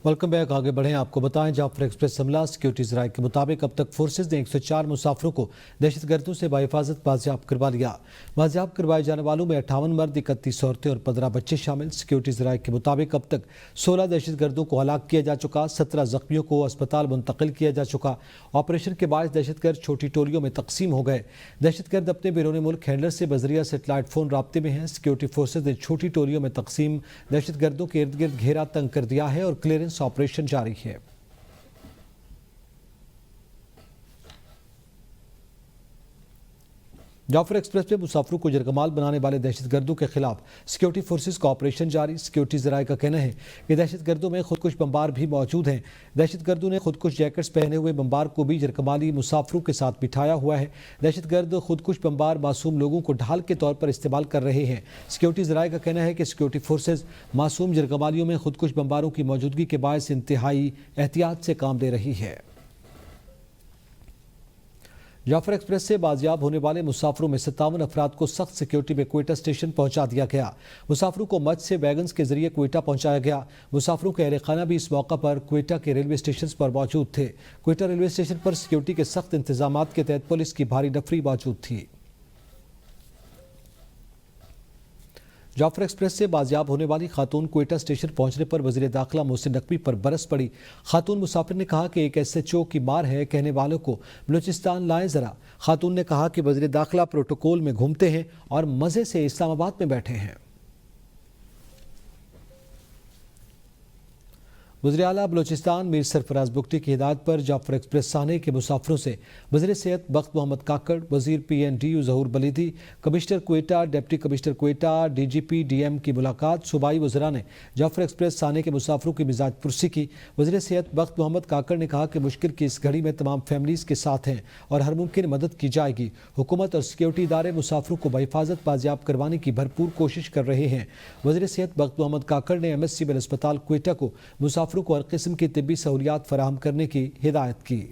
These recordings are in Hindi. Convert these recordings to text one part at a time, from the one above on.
Welcome back. आगे बढ़ें, आपको बताएं जाफर एक्सप्रेस हमला सिक्योरिटीज राय के मुताबिक अब तक फोर्सेज ने 104 मुसाफिरों को दहशतगर्दों से बाहिफाजत बाजियाब करवा लिया। बाजियाब करवाए जाने वालों में 58 मर्द, 31 औरतें और 15 बच्चे शामिल। सिक्योरिटीज राय के मुताबिक अब तक 16 दहशतगर्दों को हलाक किया जा चुका, 17 जख्मियों को अस्पताल मुंतकिल किया जा चुका। ऑपरेशन के बाद दहशतगर्द छोटी टोलियों में तकसीम हो गए। दहशतगर्द अपने बैरून मुल्क हैंडलर से बजरिया सेटेलाइट फोन राब्ते में हैं। सिक्योरिटी फोर्सेज ने छोटी टोलियों में तकसीम दहशतगर्दों के इर्द गिर्द घेरा तंग कर दिया है और क्लियरेंस ऑपरेशन जारी है। जाफर एक्सप्रेस में मुसाफिरों को जरगमाल बनाने वाले दहशतगर्दों के खिलाफ सिक्योरिटी फोर्सेज का ऑपरेशन जारी। सिक्योरिटी जराये का कहना है कि दहशतगर्दों में खुदकुश बम्बार भी मौजूद हैं। दहशतगर्दों ने खुदकुश जैकेट्स पहने हुए बम्बार को भी जरगमाली मुसाफिरों के साथ बिठाया हुआ है। दहशतगर्द खुदकुश बम्बार मासूम लोगों को ढाल के तौर पर इस्तेमाल कर रहे हैं। सिक्योरिटी जराये का कहना है कि सिक्योरिटी फोर्सेज मासूम जरगमालियों में खुदकुश बम्बारों की मौजूदगी के बायस इंतहाई एहतियात से काम ले रही है। जाफर एक्सप्रेस से बाजियाब होने वाले मुसाफिरों में 57 अफराद को सख्त सिक्योरिटी में क्वेटा स्टेशन पहुंचा दिया गया। मुसाफिरों को मच से वैगन्स के जरिए क्वेटा पहुंचाया गया। मुसाफिरों के अहल खाना भी इस मौका पर क्वेटा के रेलवे स्टेशन पर मौजूद थे। क्वेटा रेलवे स्टेशन पर सिक्योरिटी के सख्त इंतजाम के तहत पुलिस की भारी नफरी मौजूद थी। जाफर एक्सप्रेस से बाजियाब होने वाली खातून क्वेटा स्टेशन पहुंचने पर वजीर दाखिला मोहसिन नकवी पर बरस पड़ी। खातून मुसाफिर ने कहा कि एक SHO की मार है, कहने वालों को बलूचिस्तान लाएं जरा। खातून ने कहा कि वजीर दाखिला प्रोटोकॉल में घूमते हैं और मजे से इस्लामाबाद में बैठे हैं। वज़ीर आला बलूचिस्तान मीर सरफराज बुगटी की हिदायत पर जाफर एक्सप्रेस साने के मुसाफिरों से वज़ीर सेहत बख्त मोहम्मद काकड़, वज़ीर PNDU Zahoor Buledi, commissioner Quetta, deputy commissioner Quetta, DGP DM की मुलाकात। सूबाई वज़रा ने जाफर एक्सप्रेस साने के मुसाफिरों की मिजाज पुरसी की। वज़ीर सेहत बख्त मोहम्मद काकड़ ने कहा कि मुश्किल की इस घड़ी में तमाम फैमिलीज़ के साथ हैं और हर मुमकिन मदद की जाएगी। हुकूमत और सिक्योरिटी इदारे मुसाफिरों को बाहिफाजत बाजियाब करवाने की भरपूर कोशिश कर रहे हैं। वज़ीर सेहत बख्त मोहम्मद काकड़ ने MS सिविल अस्पताल क्वेटा को मुसाफिरों को हर किस्म की तिब्बी सहूलियात फराहम करने की हिदायत की।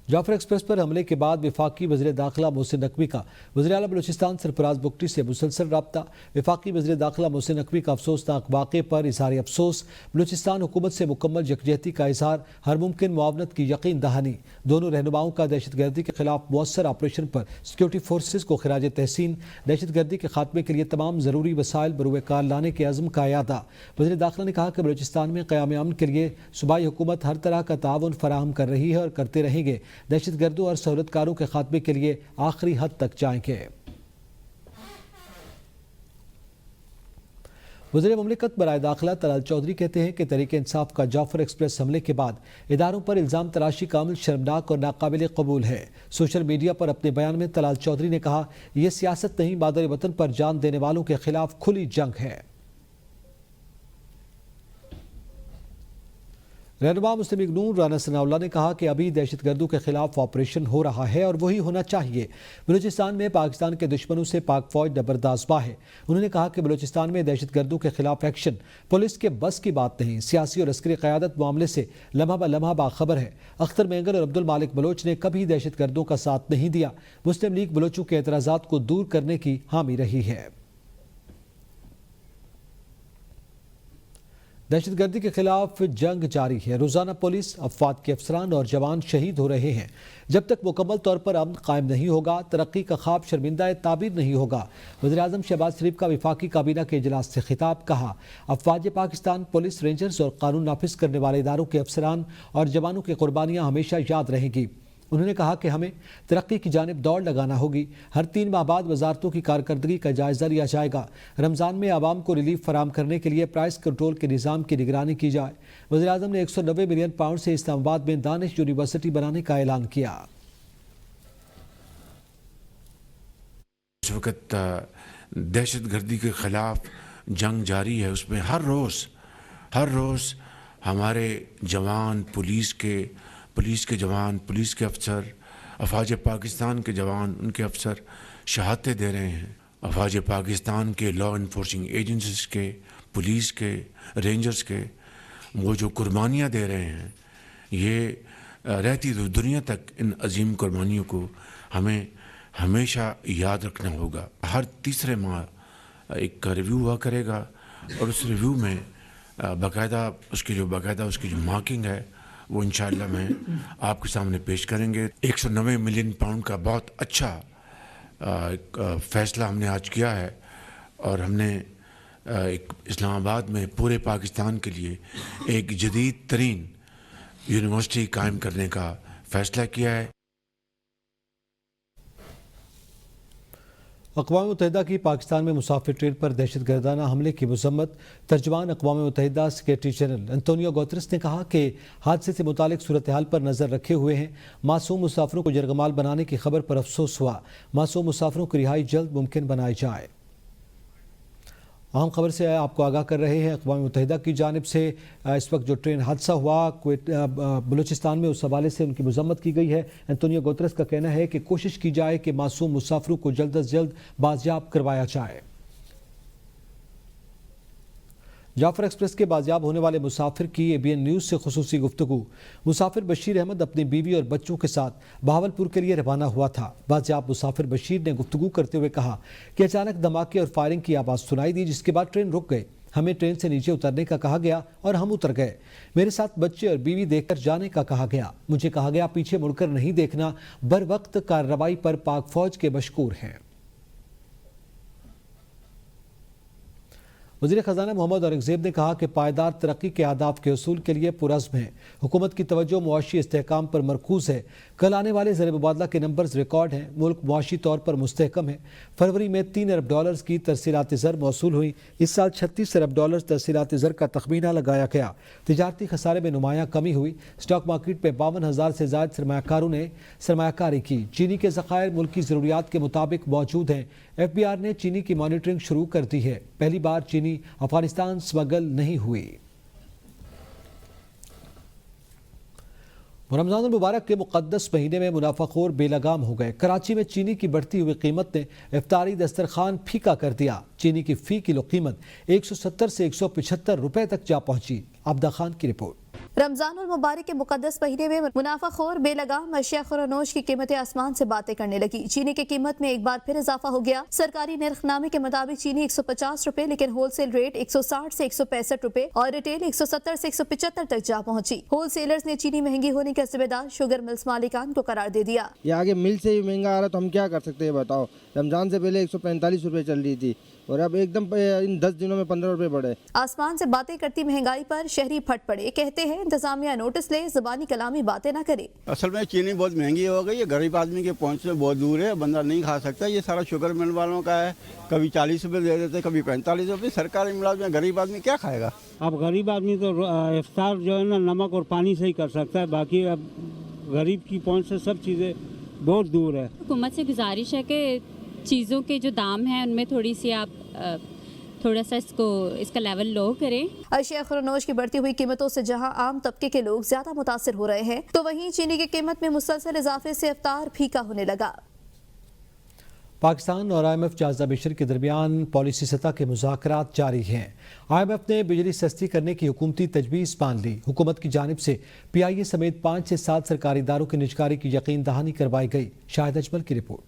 जाफर एक्सप्रेस पर हमले के बाद वफाकी वज़ीर दाखिला मोहसिन नकवी का वज़ीर आला बलूचिस्तान सरफराज बुगटी से मुसलसल रब्ता। वफाकी वज़ीर दाखिला मोहसिन नकवी का अफसोसनाक वाक़े पर इज़हार अफसोस। बलूचिस्तान हुकूमत से मुकम्मल यकजहती का इज़हार, हर मुमकिन मुआवनत की यकीन दहानी। दोनों रहनुमाओं का दहशतगर्दी के खिलाफ मौसर ऑपरेशन पर सिक्योरिटी फोर्सेज को खिराज तहसीन। दहशतगर्दी के खात्मे के लिए तमाम ज़रूरी वसाइल बरूए कार लाने के अज़्म का यादा। वज़ीर दाखिला ने कहा कि बलूचिस्तान में क़याम अमन के लिए सूबाई हुकूमत हर तरह का ताउन फराहम कर रही है और करते रहेंगे। दहशतगर्दों और सहूलतकारों के खात्मे के लिए आखिरी हद तक जाएंगे। वज़ीर मुमलिकत बराए दाखिला तलाल चौधरी कहते हैं कि तहरीक इंसाफ का जाफर एक्सप्रेस हमले के बाद इदारों पर इल्ज़ाम तराशी कामिल शर्मनाक और नाकाबिल कबूल है। सोशल मीडिया पर अपने बयान में तलाल चौधरी ने कहा, यह सियासत नहीं, मादर वतन पर जान देने वालों के खिलाफ खुली जंग है। रहनुमा मुस्लिम लीग नून राना सनाउल्लाह ने कहा कि अभी दहशतगर्दों के खिलाफ ऑपरेशन हो रहा है और वही होना चाहिए। बलूचिस्तान में पाकिस्तान के दुश्मनों से पाक फौज जबरदस्त है। उन्होंने कहा कि बलूचिस्तान में दहशतगर्दों के खिलाफ एक्शन पुलिस के बस की बात नहीं। सियासी और अस्करी क़यादत मामले से लम्हा ब लम्हा बाखबर है। अख्तर मेंगल और अब्दुल मालिक बलोच ने कभी दहशतगर्दों का साथ नहीं दिया। मुस्लिम लीग बलोचों के एतराज़ात को दूर करने की हामी रही है। दहशतगर्दी के खिलाफ जंग जारी है। रोजाना पुलिस, अफवाद के अफसरान और जवान शहीद हो रहे हैं। जब तक मुकम्मल तौर पर अमन कायम नहीं होगा, तरक्की का ख्वाब शर्मिंदा ताबीर नहीं होगा। वज़ीर आज़म शहबाज शरीफ का वफाकी काबीना के इजलास से खिताब। कहा, अफवाज पाकिस्तान, पुलिस, रेंजर्स और कानून नाफिज करने वाले इदारों के अफसरान और जवानों की कुर्बानियाँ हमेशा याद रहेंगी। उन्होंने कहा कि हमें तरक्की की जानिब दौड़ लगाना होगी। हर 3 माह बाद वजारतों की कारकर्दगी का जायजा लिया जाएगा। रमज़ान में आवाम को रिलीफ फराम करने के लिए प्राइस कंट्रोल के निज़ाम की निगरानी की जाए। वज़ीर आज़म ने 190 मिलियन पाउंड से इस्लामाबाद में दानिश यूनिवर्सिटी बनाने का ऐलान किया। इस वक्त दहशतगर्दी के खिलाफ जंग जारी है। उसमें हर रोज़ हमारे जवान, पुलिस के जवान, पुलिस के अफसर, अफवाज पाकिस्तान के जवान, उनके अफसर शहादतें दे रहे हैं। अफवाज पाकिस्तान के लॉ इन्फोर्सिंग एजेंसीज के, पुलिस के, रेंजर्स के वो जो कुर्बानियाँ दे रहे हैं, ये रहती दुनिया तक इन अजीम कुर्बानियों को हमें हमेशा याद रखना होगा। हर तीसरे माह एक रिव्यू हुआ करेगा और उस रिव्यू में बाकायदा उसकी जो मार्किंग है वो इंशाअल्लाह मैं आपके सामने पेश करेंगे। 190 मिलियन पाउंड का बहुत अच्छा एक फ़ैसला हमने आज किया है और हमने एक इस्लामाबाद में पूरे पाकिस्तान के लिए एक जदीद तरीन यूनिवर्सिटी कायम करने का फ़ैसला किया है। अक़वाम मुत्तहिदा की पाकिस्तान में मुसाफिर ट्रेन पर दहशतगर्दाना हमले की मज़म्मत। तर्जुमान अक़वाम मुत्तहिदा सेक्रेटरी जनरल एंटोनियो गुतेरेस ने कहा कि हादसे से मुतालिक सूरत हाल पर नज़र रखे हुए हैं। मासूम मुसाफिरों को यरगमाल बनाने की खबर पर अफसोस हुआ। मासूम मुसाफिरों की रिहाई जल्द मुमकिन बनाई जाए। अहम खबर से आपको आगाह कर रहे हैं अक़वाम मुत्तहिदा की जानिब से इस वक्त जो ट्रेन हादसा हुआ बलूचिस्तान में, उस हवाले से उनकी मज़म्मत की गई है। एंटोनियो गुतेरेस का कहना है कि कोशिश की जाए कि मासूम मुसाफिरों को जल्द अज जल्द बाजियाब करवाया जाए। जाफर एक्सप्रेस के बाजियाब होने वाले मुसाफिर की ABN न्यूज़ से खुसूसी गुफ्तगू। मुसाफिर बशीर अहमद अपनी बीवी और बच्चों के साथ बहावलपुर के लिए रवाना हुआ था। बाजियाब मुसाफिर बशीर ने गुफ्तगू करते हुए कहा कि अचानक धमाके और फायरिंग की आवाज़ सुनाई दी, जिसके बाद ट्रेन रुक गई। हमें ट्रेन से नीचे उतरने का कहा गया और हम उतर गए। मेरे साथ बच्चे और बीवी देखकर जाने का कहा गया। मुझे कहा गया पीछे मुड़कर नहीं देखना। बर वक्त कार्रवाई पर पाक फौज के मशकूर हैं। वज़ीर ख़ज़ाना मोहम्मद औरंगज़ेब ने कहा कि पायदार तरक्की के अहदाफ के उसूल के लिए पुरज़्म है। हुकूमत की तवज्जो मुआशी इस्तेहकाम पर मरकूज़ है। कल आने वाले ज़र मुबादला के नंबर्स रिकॉर्ड हैं। मुल्क मुआशी तौर पर मुस्तहकम है। फरवरी में $3 अरब की तरसीलात ज़र मौसूल हुई। इस साल $36 अरब तरसीलात ज़र का तखमीना लगाया गया। तिजारती खसारे में नुमायाँ कमी हुई। स्टॉक मार्केट में 52,000 से ज़ायद सरमाकारों ने सरमाकारी की। चीनी के ज़खायर मुल्क की ज़रूरियात के मुताबिक मौजूद हैं। FBR ने चीनी की मॉनिटरिंग शुरू कर दी है। पहली बार चीनी अफगानिस्तान स्मगल नहीं हुई। रमज़ान मुबारक के मुक़द्दस महीने में मुनाफाखोर बेलगाम हो गए। कराची में चीनी की बढ़ती हुई कीमत ने इफ्तारी दस्तरखान फीका कर दिया। चीनी की फ़ी किलो कीमत 170 से 175 रुपए तक जा पहुंची। आबदा खान की रिपोर्ट। रमजान और मुबारक के मुकद्दस महीने में मुनाफाखोर बेलगाम अशिया खुरनोश की कीमतें आसमान से बातें करने लगी। चीनी की कीमत में एक बार फिर इजाफा हो गया। सरकारी निर्खनामे के मुताबिक चीनी 150 रुपए, लेकिन होलसेल रेट 160 से 165 रुपए और रिटेल 170 से 175 तक जा पहुंची। होलसेलर्स ने चीनी महंगी होने का जिम्मेदार शुगर मिल्स मालिकान को करार दे दिया। ये आगे मिल से ही महंगा आ रहा तो हम क्या कर सकते हैं बताओ। रमजान से पहले 145 रुपए चल रही थी और अब एकदम इन 10 दिनों में 15 रुपए बढ़े। आसमान से बातें करती महंगाई पर शहरी फट पड़े। कहते हैं इंतजामिया नोटिस ले, ज़बानी कलामी बातें ना करे। असल में चीनी बहुत महंगी हो गई है। गरीब आदमी के पहुंच से बहुत दूर है, बंदा नहीं खा सकता। ये सारा शुगर मिल वालों का है। कभी 40 रुपए दे देते, कभी 45 रुपए। सरकारी मिलाज में गरीब आदमी क्या खाएगा। अब गरीब आदमी तो इफ्तार जो है ना नमक और पानी से ही कर सकता है। बाकी अब गरीब की पहुंच से सब चीज़ें बहुत दूर है। हुकूमत से गुजारिश है कि चीज़ों के जो दाम हैं उनमें थोड़ी सी आप थोड़ा सा इसका लेवल लो करें। अशिया खुरनोश की बढ़ती हुई कीमतों से जहां आम तबके के लोग ज्यादा मुतासिर हो रहे हैं, तो वहीं चीनी की कीमत में मुसलसल इजाफे से इफ्तार फीका होने लगा। पाकिस्तान और IMF जायजा मिशन के दरमियान पॉलिसी सतह के मुज़ाकरात जारी हैं। IMF ने बिजली सस्ती करने की हुकूमती तजवीज़ मान ली। हुकूमत की जानिब से PIA समेत 5 से 7 सरकारी इदारों की निजकारी की यकीन दहानी करवाई गई। शाहिद अजमल की रिपोर्ट।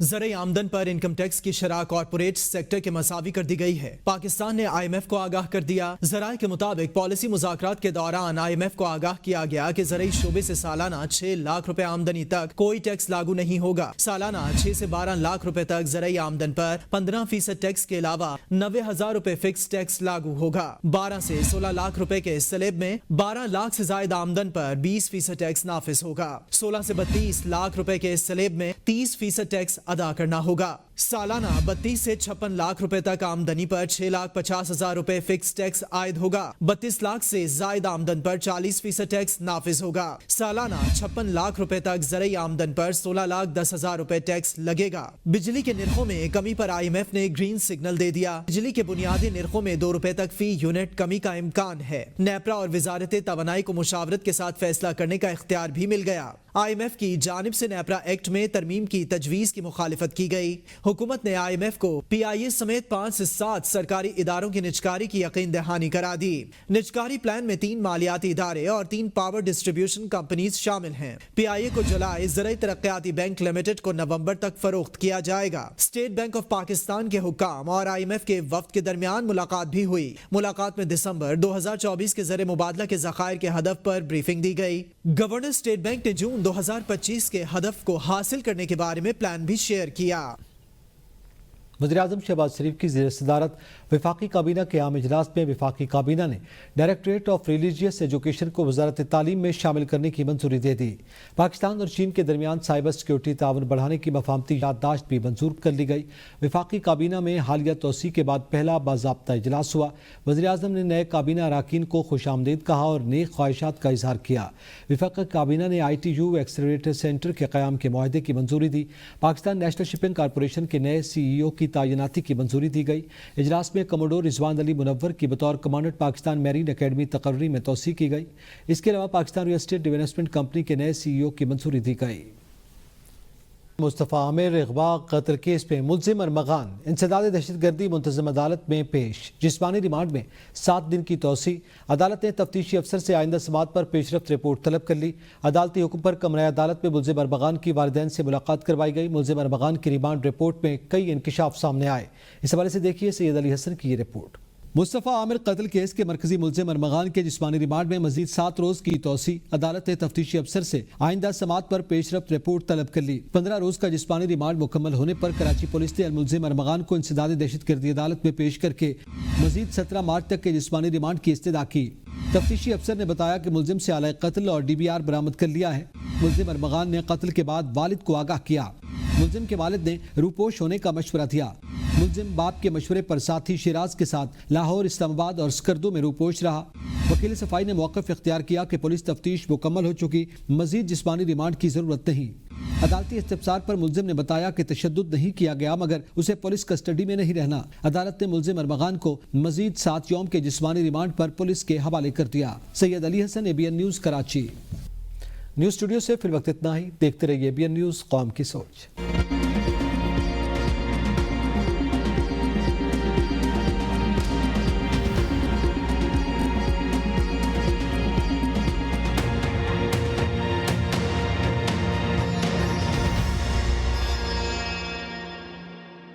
ज़र आमदन पर इनकम टैक्स की शरह कॉर्पोरेट सेक्टर के मसावी कर दी गई है। पाकिस्तान ने IMF को आगाह कर दिया। ज़राए के मुताबिक पॉलिसी मुज़ाकरात के दौरान IMF को आगाह किया गया कि ज़राई शोबे से सालाना 6 लाख रुपए आमदनी तक कोई टैक्स लागू नहीं होगा। सालाना 6 से 12 लाख रुपए तक ज़राई आमदन पर 15% टैक्स के अलावा 90,000 रुपए फिक्स टैक्स लागू होगा। 12 से 16 लाख रुपए के स्लैब में 12 लाख से ज्यादा आमदन पर 20% टैक्स नाफिज होगा। 16 से 32 लाख रुपए के स्लैब में 30% टैक्स अदा करना होगा। सालाना 32 से 56 लाख रुपए तक आमदनी पर 6,50,000 रुपए फिक्स टैक्स आयद होगा। 32 लाख से ज्यादा आमदन पर 40% टैक्स नाफिज होगा। सालाना 56 लाख रुपए तक ज़राई आमदन पर 16,10,000 रुपए टैक्स लगेगा। बिजली के निर्खों में कमी पर IMF ने ग्रीन सिग्नल दे दिया। बिजली के बुनियादी निर्खों में 2 रुपए तक फी यूनिट कमी का इम्कान है। नेपरा और वजारत तवानाई को मुशावरत के साथ फैसला करने का इख्तियार भी मिल गया। IMF की जानिब से नेपरा एक्ट में तरमीम की तजवीज़ की मुखालिफत की गई। हुकूमत ने IMF को PIA समेत 5 से 7 सरकारी इदारों की निजकारी की यकीन दहानी करा दी। निजकारी प्लान में 3 मालियाती इदारे और 3 पावर डिस्ट्रीब्यूशन कंपनीज शामिल हैं। PIA को जुलाई ज़राई तरक्याती बैंक लिमिटेड को नवंबर तक फरोख्त किया जाएगा। स्टेट बैंक ऑफ पाकिस्तान के हुक्काम और IMF के वफ्द के दरमियान मुलाकात भी हुई। मुलाकात में दिसंबर 2024 के ज़र मुबादला के ज़खायर के हदफ पर ब्रीफिंग दी गई। गवर्नर स्टेट बैंक ने जून 2025 के हदफ को हासिल करने के बारे में प्लान भी शेयर किया। वज़ीर-ए-आज़म शहबाज शरीफ की ज़ेर सदारत वफाकी काबीना के आम इजलास में वफाकी काबीना ने डायरेक्टरेट ऑफ रिलीजियस एजुकेशन को वजारत तालीम में शामिल करने की मंजूरी दे दी। पाकिस्तान और चीन के दरमियान साइबर सिक्योरिटी ताउन बढ़ाने की मफाहमती याददाश्त भी मंजूर कर ली गई। वफाकी काबीना में हालिया तोसी के बाद पहला बाज़ाब्ता इजलास हुआ। वज़ीर-ए-आज़म ने नए काबीना अरकान को खुशामदीद कहा और नेक ख्वाहिशात का इजहार किया। वफाकी काबीना ने ITU एक्सेलरेटर सेंटर के क़याम के मुआहदे की मंजूरी दी। पाकिस्तान नेशनल शिपिंग कॉरपोरेशन के नए CEO की तैनाती की मंजूरी दी गई। इजलास में कमोडोर रिजवान अली मुनव्वर की बतौर कमांडेंट पाकिस्तान मैरीन अकेडमी तकर्री में तोसी की गई। इसके अलावा Pakistan real estate investment company के नए CEO की मंजूरी दी गई। मुस्तफ़ा आमिर अगवा कत्ल केस में मुल्जिम अरमगान इंसदाद दहशतगर्दी मुंतज़म अदालत में पेश। जिस्मानी रिमांड में 7 दिन की तोसी। अदालत ने तफ्तीशी अफसर से आइंदा समात पर पेशरफ्त रिपोर्ट तलब कर ली। अदालती हुक्म पर कमरा अदालत में मुल्जिम अरमगान की वालिदैन से मुलाकात करवाई गई। मुल्जिम अरमगान की रिमांड रिपोर्ट में कई इंकशाफ सामने आए। इस हवाले से देखिए सैयद अली हसन की ये रिपोर्ट। मुस्तफ़ा आमिर कत्ल केस के मरकजी मुल्जिम अरमगान के जिस्मानी रिमांड में मजीद 7 रोज की तोसी। अदालत ने तफ्तीशी अफसर से आइंदा समात पर पेशरफ्त रिपोर्ट तलब कर ली। 15 रोज का जिस्मानी रिमांड मुकम्मल होने पर कराची पुलिस ने मुल्जिम अरमगान को इंसदाद दहशतगर्दी अदालत में पेश करके मजीद 17 मार्च तक के जिस्मानी रिमांड की इस्तदा की। तफ्तीशी अफसर ने बताया कि मुल्जिम से आला कत्ल और DBR बरामद कर लिया है। मुल्जिम अरमगान ने कत्ल के बाद वालिद को आगाह किया। मुल्जिम के वालिद ने रूपोश होने का मशवरा दिया। मुल्जिम बाप के मशवरे पर साथी शिराज के साथ लाहौर, इस्लामाबाद और स्कर्दो में रूपोश रहा। वकील सफाई ने मौक़िफ़ इख्तियार किया कि पुलिस तफ्तीश मुकम्मल हो चुकी, मजीद जिस्मानी रिमांड की जरूरत नहीं। अदालती इस्तफसार पर मुल्जिम ने बताया कि तशद्दुद नहीं किया गया मगर उसे पुलिस कस्टडी में नहीं रहना। अदालत ने मुल्जिम अरमगान को मजीद 7 यौम के जिस्मानी रिमांड पर पुलिस के हवाले कर दिया। Syed Ali Hasan, ABN news, Karachi. News studio से फिर वक्त इतना ही। देखते रहिए ABN न्यूज़, कौम की सोच।